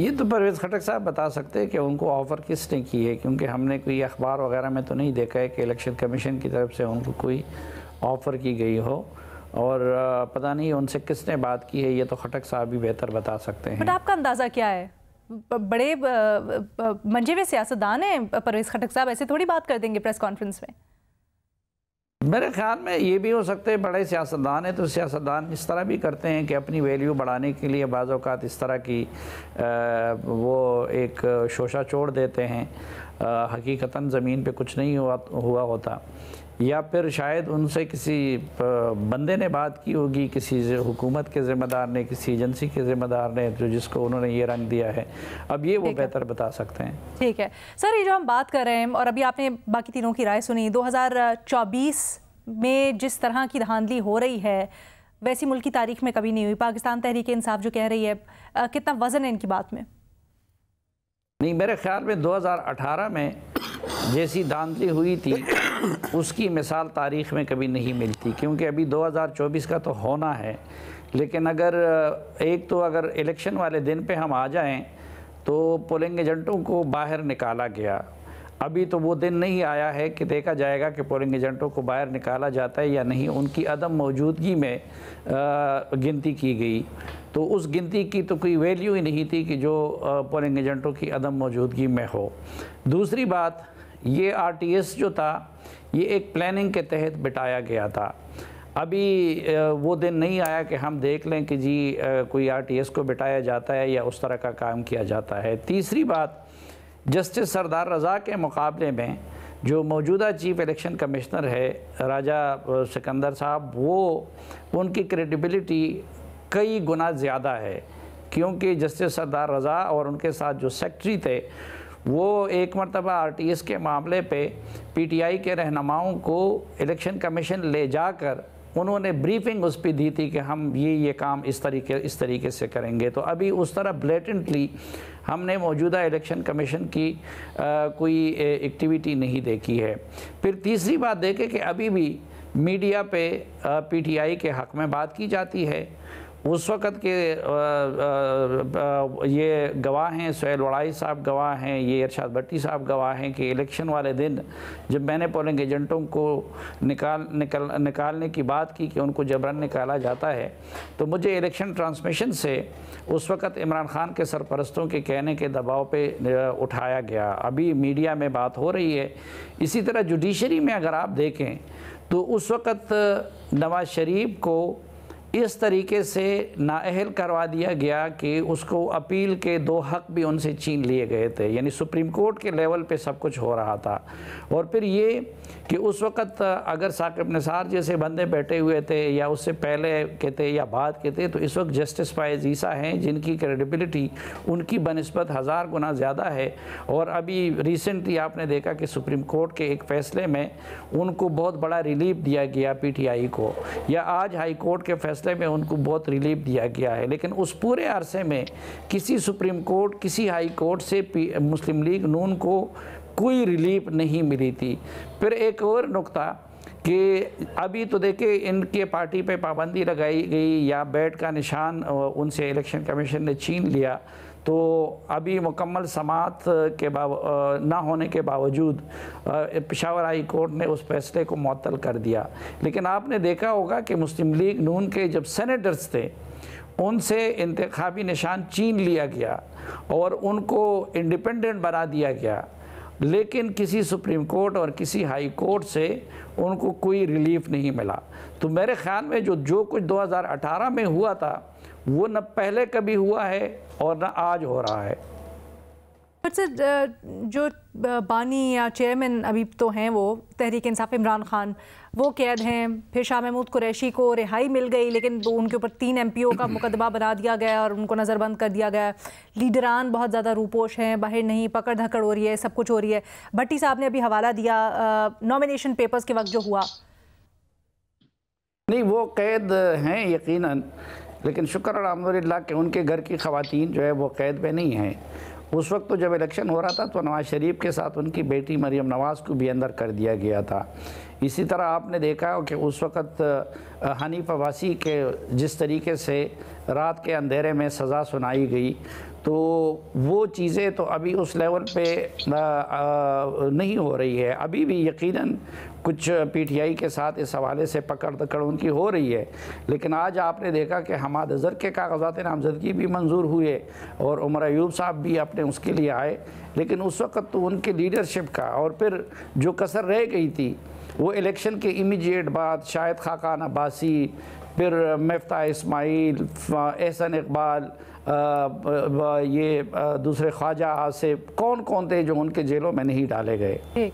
ये तो परवेज़ खटक साहब बता सकते हैं कि उनको ऑफ़र किसने की है, क्योंकि हमने कोई अखबार वगैरह में तो नहीं देखा है कि इलेक्शन कमीशन की तरफ से उनको कोई ऑफ़र की गई हो, और पता नहीं उनसे किसने बात की है, ये तो खटक साहब भी बेहतर बता सकते हैं। बट आपका अंदाज़ा क्या है? बड़े मंजे हुए सियासतदान हैं परवेज़ खटक साहब, ऐसे थोड़ी बात कर देंगे प्रेस कॉन्फ्रेंस में। मेरे ख्याल में ये भी हो सकते हैं, बड़े सियासतदान हैं तो सियासतदान इस तरह भी करते हैं कि अपनी वैल्यू बढ़ाने के लिए बाज़ औक़ात इस तरह की वो एक शोशा छोड़ देते हैं, हकीकतन ज़मीन पे कुछ नहीं हुआ होता, या फिर शायद उनसे किसी बंदे ने बात की होगी, किसी हुकूमत के ज़िम्मेदार ने, किसी एजेंसी के ज़िम्मेदार ने, जो जिसको उन्होंने ये रंग दिया है। अब ये वो बेहतर बता सकते हैं। ठीक है सर, ये जो हम बात कर रहे हैं और अभी आपने बाकी तीनों की राय सुनी, 2024 में जिस तरह की धांधली हो रही है वैसी मुल्क की तारीख में कभी नहीं हुई। पाकिस्तान तहरीक इंसाफ जो कह रही है, कितना वजन है इनकी बात में? नहीं, मेरे ख्याल में 2018 में जैसी धांधली हुई थी उसकी मिसाल तारीख़ में कभी नहीं मिलती, क्योंकि अभी 2024 का तो होना है, लेकिन अगर एक तो अगर इलेक्शन वाले दिन पे हम आ जाएं तो पोलिंग एजेंटों को बाहर निकाला गया। अभी तो वो दिन नहीं आया है कि देखा जाएगा कि पोलिंग एजेंटों को बाहर निकाला जाता है या नहीं, उनकी अदम मौजूदगी में गिनती की गई, तो उस गिनती की तो कोई वैल्यू ही नहीं थी कि जो पोलिंग एजेंटों की अदम मौजूदगी में हो। दूसरी बात, ये आरटीएस जो था ये एक प्लानिंग के तहत बिठाया गया था। अभी वो दिन नहीं आया कि हम देख लें कि जी कोई आरटीएस को बिठाया जाता है या उस तरह का काम किया जाता है। तीसरी बात, जस्टिस सरदार रज़ा के मुकाबले में जो मौजूदा चीफ़ इलेक्शन कमिश्नर है राजा सिकंदर साहब, वो उनकी क्रेडिबिलिटी कई गुना ज़्यादा है, क्योंकि जस्टिस सरदार रज़ा और उनके साथ जो सेक्रेटरी थे वो एक मरतबा आरटीएस के मामले पे पीटीआई के रहनुमाओं को इलेक्शन कमीशन ले जाकर उन्होंने ब्रीफिंग उस पर दी थी कि हम ये काम इस तरीके से करेंगे। तो अभी उस तरह ब्लेटेंटली हमने मौजूदा इलेक्शन कमीशन की कोई एक्टिविटी नहीं देखी है। फिर तीसरी बात देखें कि अभी भी मीडिया पे पीटीआई के हक़ में बात की जाती है। उस वक़्त के ये गवाह हैं, सुहेल वड़ाई साहब गवाह हैं, ये इरशाद भट्टी साहब गवाह हैं कि इलेक्शन वाले दिन जब मैंने पोलिंग एजेंटों को निकालने की बात की कि उनको जबरन निकाला जाता है, तो मुझे इलेक्शन ट्रांसमिशन से उस वक़्त इमरान खान के सरपरस्तों के कहने के दबाव पे उठाया गया। अभी मीडिया में बात हो रही है। इसी तरह जुडिशरी में अगर आप देखें तो उस वक़्त नवाज़ शरीफ को इस तरीके से नाअहल करवा दिया गया कि उसको अपील के 2 हक़ भी उनसे छीन लिए गए थे, यानी सुप्रीम कोर्ट के लेवल पे सब कुछ हो रहा था। और फिर ये कि उस वक़्त अगर साकिब निसार जैसे बंदे बैठे हुए थे या उससे पहले के थे या बाद के थे, तो इस वक्त जस्टिस फायज़ ईसा हैं जिनकी क्रेडिबिलिटी उनकी बनिस्बत 1000 गुना ज़्यादा है। और अभी रिसेंटली आपने देखा कि सुप्रीम कोर्ट के एक फ़ैसले में उनको बहुत बड़ा रिलीफ दिया गया पीटीआई को, या आज हाई कोर्ट के फैसले में उनको बहुत रिलीफ दिया गया है। लेकिन उस पूरे अरसे में किसी सुप्रीम कोर्ट, किसी हाई कोर्ट से मुस्लिम लीग नून को कोई रिलीफ नहीं मिली थी। फिर एक और नुक्ता कि अभी तो देखिए इनके पार्टी पे पाबंदी लगाई गई या बैट का निशान उनसे इलेक्शन कमीशन ने छीन लिया, तो अभी मुकम्मल समाअत के ना होने के बावजूद पेशावर हाई कोर्ट ने उस फैसले को मुअत्तल कर दिया। लेकिन आपने देखा होगा कि मुस्लिम लीग नून के जब सेनेटर्स थे उनसे इंतखाबी निशान छीन लिया गया और उनको इंडिपेंडेंट बना दिया गया, लेकिन किसी सुप्रीम कोर्ट और किसी हाई कोर्ट से उनको कोई रिलीफ नहीं मिला। तो मेरे ख्याल में जो कुछ 2018 में हुआ था वो न पहले कभी हुआ है और न आज हो रहा है। सर, जो बानी या चेयरमैन अभी तो हैं वो तहरीक इंसाफ इमरान खान, वो कैद हैं। फिर शाह महमूद कुरैशी को रिहाई मिल गई, लेकिन उनके ऊपर 3 MPO का मुकदमा बना दिया गया और उनको नज़रबंद कर दिया गया। लीडरान बहुत ज़्यादा रूपोश हैं, बाहर नहीं, पकड़ धकड़ हो रही है, सब कुछ हो रही है। भट्टी साहब ने अभी हवाला दिया नॉमिनेशन पेपर्स के वक्त जो हुआ। नहीं, वो कैद हैं यकीनन, लेकिन शुक्र अल्हम्दुलिल्लाह कि उनके घर की ख़वातीन जो है वो कैद पे नहीं हैं। उस वक्त तो जब इलेक्शन हो रहा था तो नवाज़ शरीफ के साथ उनकी बेटी मरियम नवाज़ को भी अंदर कर दिया गया था। इसी तरह आपने देखा कि उस वक़्त हनीफ अब्बासी के जिस तरीके से रात के अंधेरे में सज़ा सुनाई गई, तो वो चीज़ें तो अभी उस लेवल पे नहीं हो रही है। अभी भी यकीनन कुछ पीटीआई के साथ इस हवाले से पकड़ दकड़ उनकी हो रही है, लेकिन आज आपने देखा कि हमाद अज़हर के कागजात नामजदगी भी मंजूर हुए और उमर अयूब साहब भी अपने उसके लिए आए, लेकिन उस वक़्त तो उनके लीडरशिप का और फिर जो कसर रह गई थी वो इलेक्शन के इमीडिएट बाद शायद खाकान अब्बासी, फिर मिफ्ता इस्माइल, एहसन इकबाल, ये दूसरे ख्वाजा आसिफ, कौन कौन थे जो उनके जेलों में नहीं डाले गए।